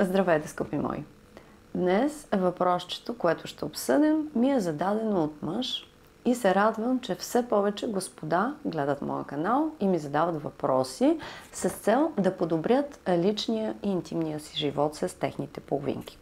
Здравейте, скъпи мои! Днес въпросчето, което ще обсъдим, ми е зададено от мъж и се радвам, че все повече господа гледат моя канал и ми задават въпроси с цел да подобрят личния и интимния си живот с техните половинки.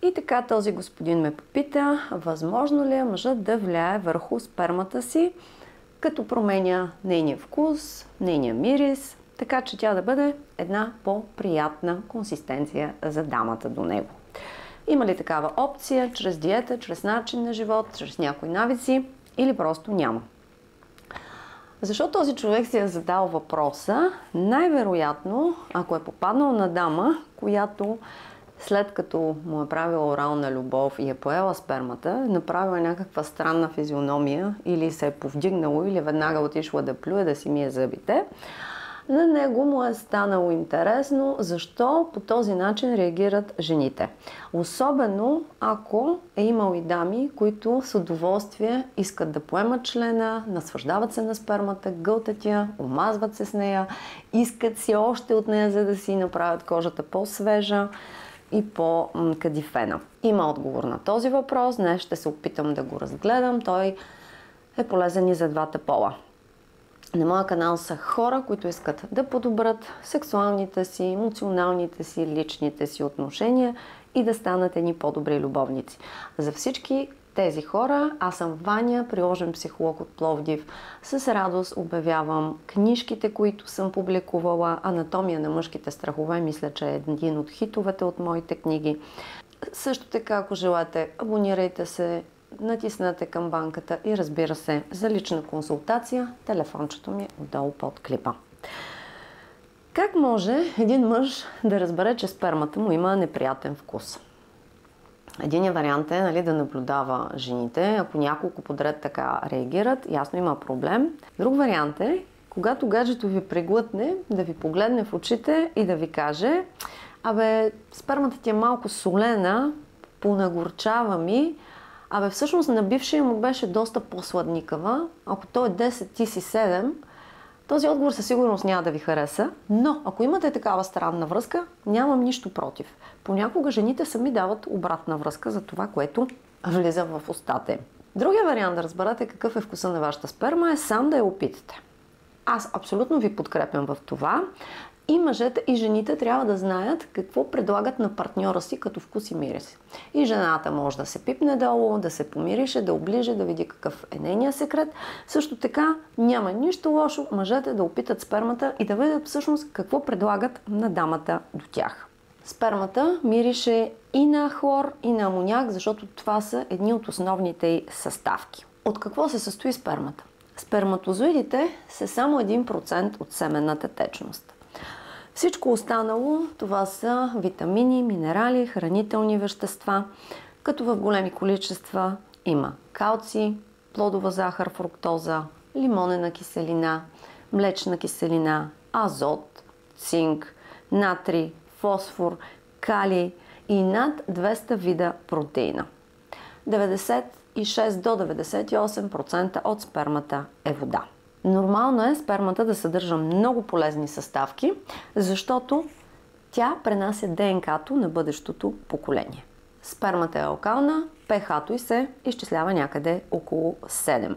И така този господин ме попита, възможно ли е мъжът да влияе върху спермата си, като променя нейния вкус, нейния мирис, така че тя да бъде една по-приятна консистенция за дамата до него. Има ли такава опция чрез диета, чрез начин на живот, чрез някои навици или просто няма? Защо този човек си е задал въпроса? Най-вероятно, ако е попаднал на дама, която след като му е правила орална любов и е поела спермата, е направила някаква странна физиономия или се е повдигнало, или веднага отишла да плюе, да си мие зъбите, на него му е станало интересно защо по този начин реагират жените. Особено ако е имал и дами, които с удоволствие искат да поемат члена, наслаждават се на спермата, гълтат я, омазват се с нея, искат си още от нея, за да си направят кожата по-свежа и по-кадифена. Има отговор на този въпрос, днес ще се опитам да го разгледам. Той е полезен и за двата пола. На моя канал са хора, които искат да подобрят сексуалните си, емоционалните си, личните си отношения и да станат едни по-добри любовници. За всички тези хора аз съм Ваня, приложен психолог от Пловдив. С радост обявявам книжките, които съм публикувала. Анатомия на мъжките страхове, мисля, че е един от хитовете от моите книги. Също така, ако желаете, абонирайте се, натиснете камбанката и разбира се, за лична консултация, телефончето ми е отдолу под клипа. Как може един мъж да разбере, че спермата му има неприятен вкус? Единият вариант е да наблюдава жените. Ако няколко подред така реагират, ясно има проблем. Друг вариант е, когато гаджето ви преглътне, да ви погледне в очите и да ви каже: абе, спермата ти е малко солена, понагорчава ми, абе всъщност на бившия му беше доста по-сладникава. Ако той е 10, ти си 7, този отговор със сигурност няма да ви хареса, но ако имате такава странна връзка, нямам нищо против. Понякога жените сами дават обратна връзка за това, което влиза в устата им. Другия вариант да разберете какъв е вкуса на вашата сперма е сам да я опитате. Аз абсолютно ви подкрепям в това. И мъжете, и жените трябва да знаят какво предлагат на партньора си като вкус и мирис. И жената може да се пипне долу, да се помирише, да оближе, да види какъв е нейният секрет. Също така няма нищо лошо мъжете да опитат спермата и да видят всъщност какво предлагат на дамата до тях. Спермата мирише и на хлор, и на амоняк, защото това са едни от основните й съставки. От какво се състои спермата? Сперматозоидите са само 1% от семенната течност. Всичко останало, това са витамини, минерали, хранителни вещества, като в големи количества има калций, плодова захар, фруктоза, лимонена киселина, млечна киселина, азот, цинк, натрий, фосфор, калий и над 200 вида протеина. 96 до 98% от спермата е вода. Нормално е спермата да съдържа много полезни съставки, защото тя пренася ДНК-то на бъдещото поколение. Спермата е алкална, pH-то й се изчислява някъде около 7.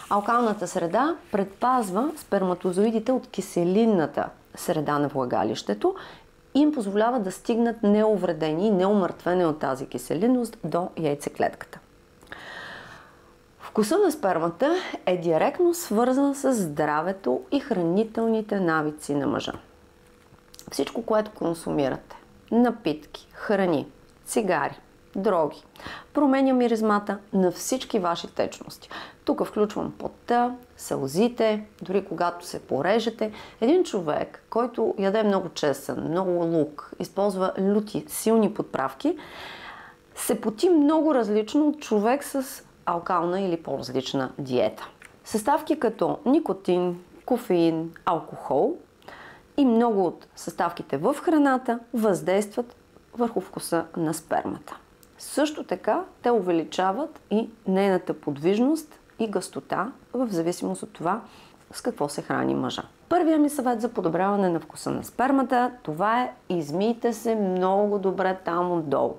Алкалната среда предпазва сперматозоидите от киселинната среда на влагалището и им позволява да стигнат неувредени и неумъртвени от тази киселинност до яйцеклетката. Вкуса на спермата е директно свързан с здравето и хранителните навици на мъжа. Всичко, което консумирате, напитки, храни, цигари, дроги, променя миризмата на всички ваши течности. Тук включвам потта, сълзите, дори когато се порежете. Един човек, който яде много чесън, много лук, използва люти, силни подправки, се поти много различно от човек с алкална или по-различна диета. Съставки като никотин, кофеин, алкохол и много от съставките в храната въздействат върху вкуса на спермата. Също така те увеличават и нейната подвижност и гъстота в зависимост от това с какво се храни мъжа. Първият ми съвет за подобряване на вкуса на спермата, това е: измийте се много добре там отдолу.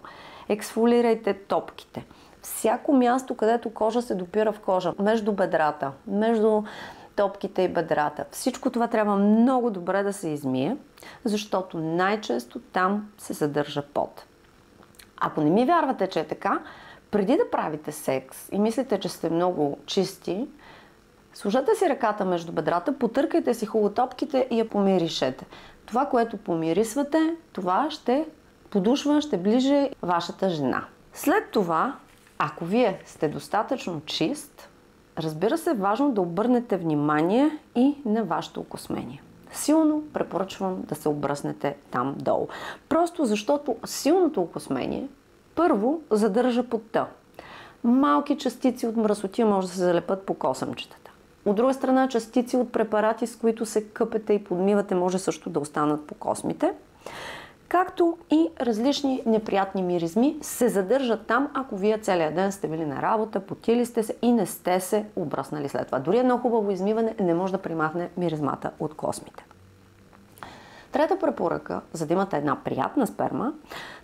Ексфолирайте топките. Всяко място, където кожа се допира в кожа, между бедрата, между топките и бедрата, всичко това трябва много добре да се измие, защото най-често там се съдържа пот. Ако не ми вярвате, че е така, преди да правите секс и мислите, че сте много чисти, сложете си ръката между бедрата, потъркайте си хубаво топките и я помиришете. Това, което помирисвате, това ще подушва, ще ближе вашата жена. След това, ако вие сте достатъчно чист, разбира се, важно да обърнете внимание и на вашето окосмение. Силно препоръчвам да се обръснете там долу. Просто защото силното окосмение първо задържа потта. Малки частици от мръсотия може да се залепат по косъмчетата. От друга страна, частици от препарати, с които се къпете и подмивате, може също да останат по космите. Както и различни неприятни миризми се задържат там, ако вие целия ден сте били на работа, потили сте се и не сте се обръснали след това. Дори едно хубаво измиване не може да примахне миризмата от космите. Трета препоръка, за да имате една приятна сперма,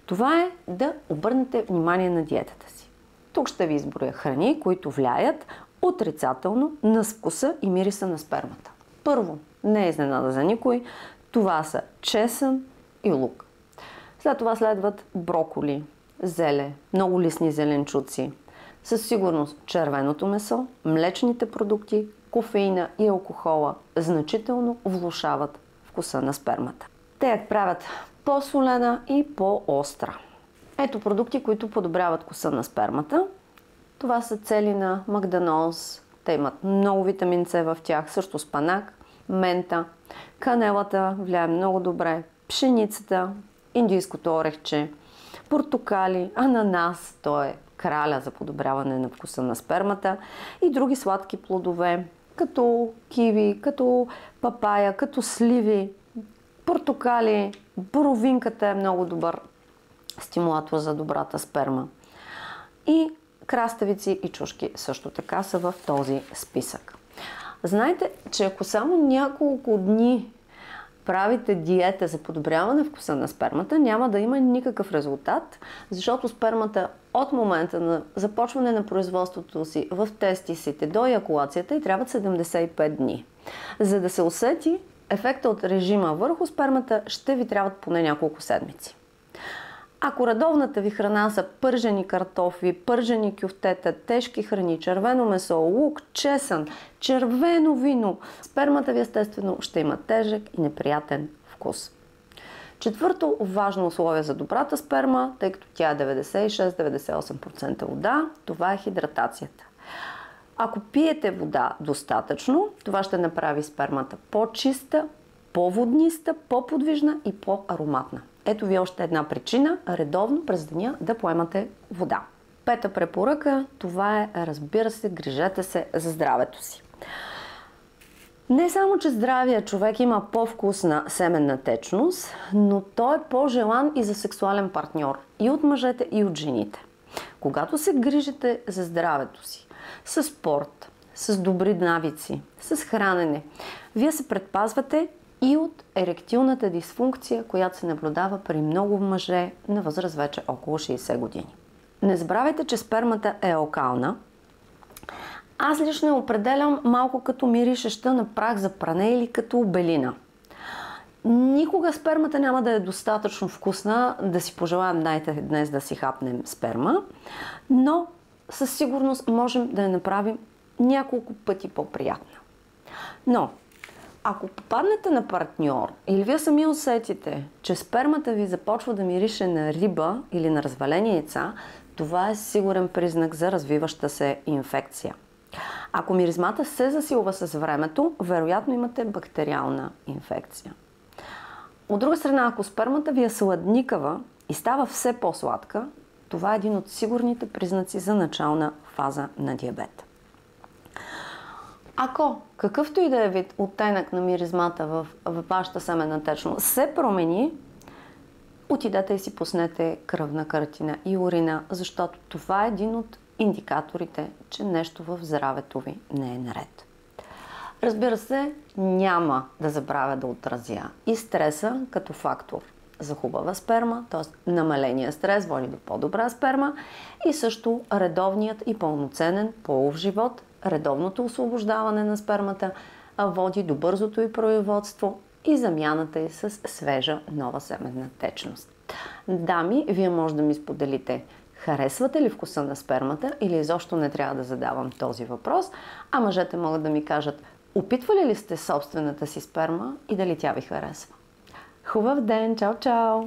това е да обърнете внимание на диетата си. Тук ще ви изброя храни, които влияят отрицателно на вкуса и мириса на спермата. Първо, не е изненада за никой, това са чесън и лук. След това следват броколи, зеле, много листни зеленчуци. Със сигурност червеното месо, млечните продукти, кофеина и алкохола значително влошават вкуса на спермата. Те я правят по-солена и по-остра. Ето продукти, които подобряват вкуса на спермата. Това са целина, магданоз, те имат много витамин С в тях, също спанак, мента, канелата влияе много добре, пшеницата, индийското орехче, портокали, ананас, то е краля за подобряване на вкуса на спермата, и други сладки плодове, като киви, като папая, като сливи, портокали, боровинката е много добър стимулатор за добрата сперма. И краставици и чушки също така са в този списък. Знаете, че ако само няколко дни правите диета за подобряване вкуса на спермата, няма да има никакъв резултат, защото спермата от момента на започване на производството си в тестисите до еякулацията й трябват 75 дни. За да се усети ефекта от режима върху спермата, ще ви трябват поне няколко седмици. Ако редовната ви храна са пържени картофи, пържени кюфтета, тежки храни, червено месо, лук, чесън, червено вино, спермата ви естествено ще има тежък и неприятен вкус. Четвърто важно условие за добрата сперма, тъй като тя е 96-98% вода, това е хидратацията. Ако пиете вода достатъчно, това ще направи спермата по-чиста, по-водниста, по-подвижна и по-ароматна. Ето ви още една причина редовно през деня да поемате вода. Пета препоръка, това е, разбира се, грижете се за здравето си. Не само, че здравия човек има по-вкусна семенна течност, но той е по-желан и за сексуален партньор. И от мъжете, и от жените. Когато се грижите за здравето си, с спорт, с добри навици, с хранене, вие се предпазвате и от еректилната дисфункция, която се наблюдава при много мъже на възраст вече около 60 години. Не забравяйте, че спермата е алкална. Аз лично я определям малко като миришеща на прах за пране или като белина. Никога спермата няма да е достатъчно вкусна да си пожелаем дайте днес да си хапнем сперма, но със сигурност можем да я направим няколко пъти по-приятна. Но ако попаднете на партньор или вие сами усетите, че спермата ви започва да мирише на риба или на развалени яйца, това е сигурен признак за развиваща се инфекция. Ако миризмата се засилва с времето, вероятно имате бактериална инфекция. От друга страна, ако спермата ви е сладникава и става все по-сладка, това е един от сигурните признаци за начална фаза на диабет. Ако какъвто и да е вид оттенък на миризмата в вашата семенна течност се промени, отидете и си пуснете кръвна картина и урина, защото това е един от индикаторите, че нещо в здравето ви не е наред. Разбира се, няма да забравя да отразя и стреса като фактор за хубава сперма, т.е. намаления стрес води до по-добра сперма, и също редовният и пълноценен полов живот, редовното освобождаване на спермата води до бързото й производство и замяната й с свежа нова семенна течност. Дами, вие може да ми споделите, харесвате ли вкуса на спермата или изобщо не трябва да задавам този въпрос, а мъжете могат да ми кажат, опитвали ли сте собствената си сперма и дали тя ви харесва. Хубав ден! Чао, чао!